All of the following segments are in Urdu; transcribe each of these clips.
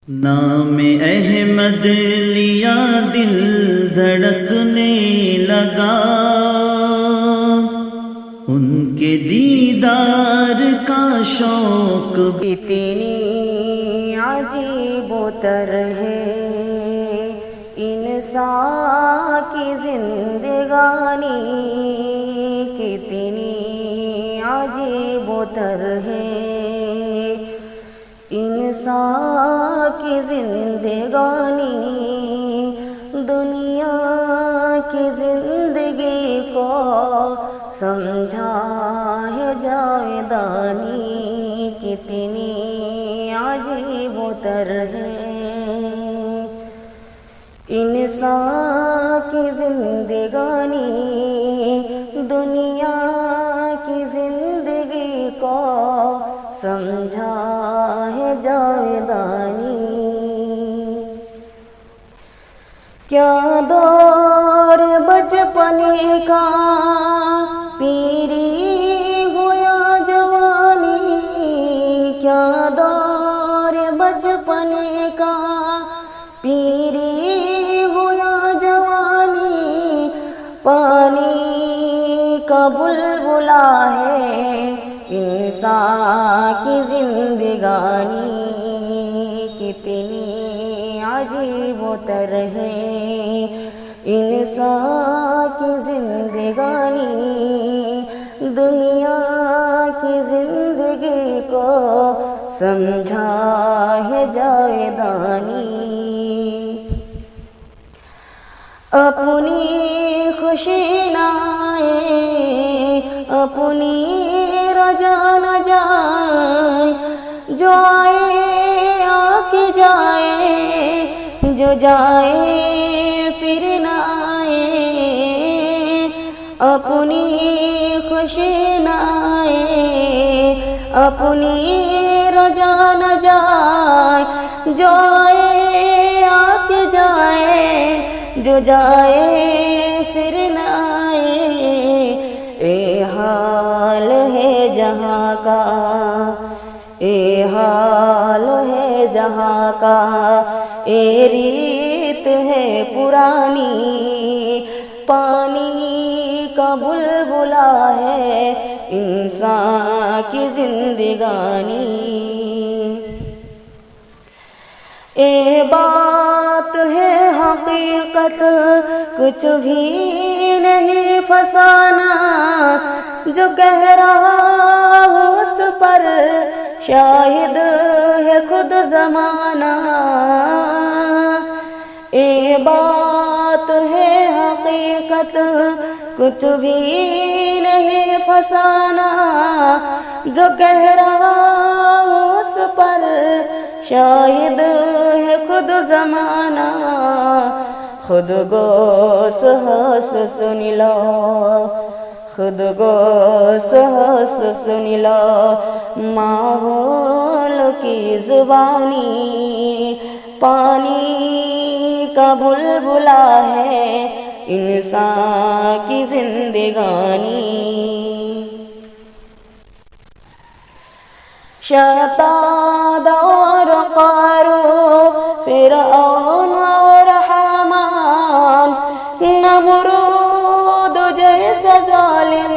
نام احمد لیا دل دھڑکنے لگا، ان کے دیدار کا شوق اتنی عجیب و تر ہے انسان کی زندگانی، کتنی عجیب و تر ہے انسان کی زندگانی، دنیا کی زندگی کو سمجھا ہے جاویدانی، کتنی عجیب و تر ہے انسان کی زندگانی، دنیا کی زندگی کو سمجھا ہے جاویدانی۔ کیا دور بچپن کا پیری ہو یا جوانی، کیا دور بچپن کا پیری ہو یا جوانی، پانی کا بلبلا ہے انسان کی زندگانی، کتنی عجیب و تر ہے انسان کی زندگانی، دنیا کی زندگی کو سمجھا ہے جاویدانی۔ اپنی خوشی نہ آئے، اپنی رجا نہ جائے، جو آئے آ کے جائے، جو جائے پھر نہ آئے، اپنی خوشی نہ آئے، اپنی رجا نہ جائے، جو آئے آ کے جائے، جو جائے پھر نہ آئے، اے حال ہے جہاں کا، اے حال ہے جہاں کا، اے ریت ہے پرانی، پانی کا بلبلا ہے انسان کی زندگانی۔ اے بات ہے حقیقت کچھ بھی نہیں فسانہ، جو کہہ رہا ہو اس پر شاہد ہے خود زمانہ، اے بات ہے حقیقت کچھ بھی نہیں فسانہ، جو کہہ رہا ہو اس پر شاہد ہے خود زمانہ، خود گوش ہوش سن لو، خود گوش ہوش سن لو، ماحول کی زبانی، پانی کا بلبلا ہے انسان کی زندگانی۔ شتاد اور قارون، فرعون اور حامان، نمرود جیسا ظالم،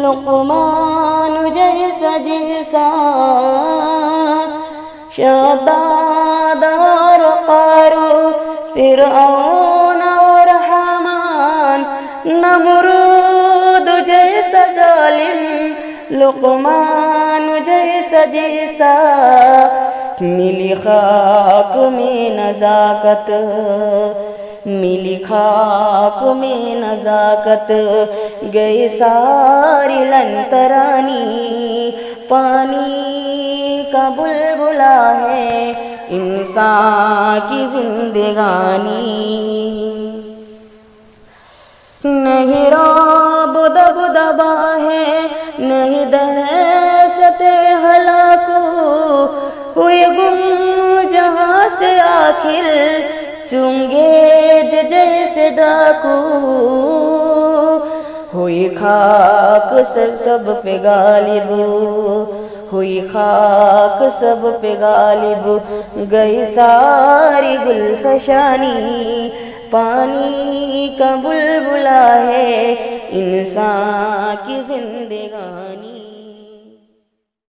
لقمان جیسا جیسان، شتاد اور قارون، فرعون اور حامان، نمرود جیسا ظالم، لقمان جیسا جیسا، ملی خاک میں نزاکت، ملی خاک میں نزاکت، گئے ساری لنترانی، پانی کا بلبلا ہے انسان کی زندگانی۔ نہیں رعب دبدبا ہے، نہیں دہشت ہلاک، ہوئے گم جہاں سے آخر چونگے جیسے ڈاکو، ہوئی خاک سب پہ غالب، ہوئی خاک سب پہ غالب، گئی ساری گلفشانی، پانی کا بلبلا ہے انسان کی زندگانی۔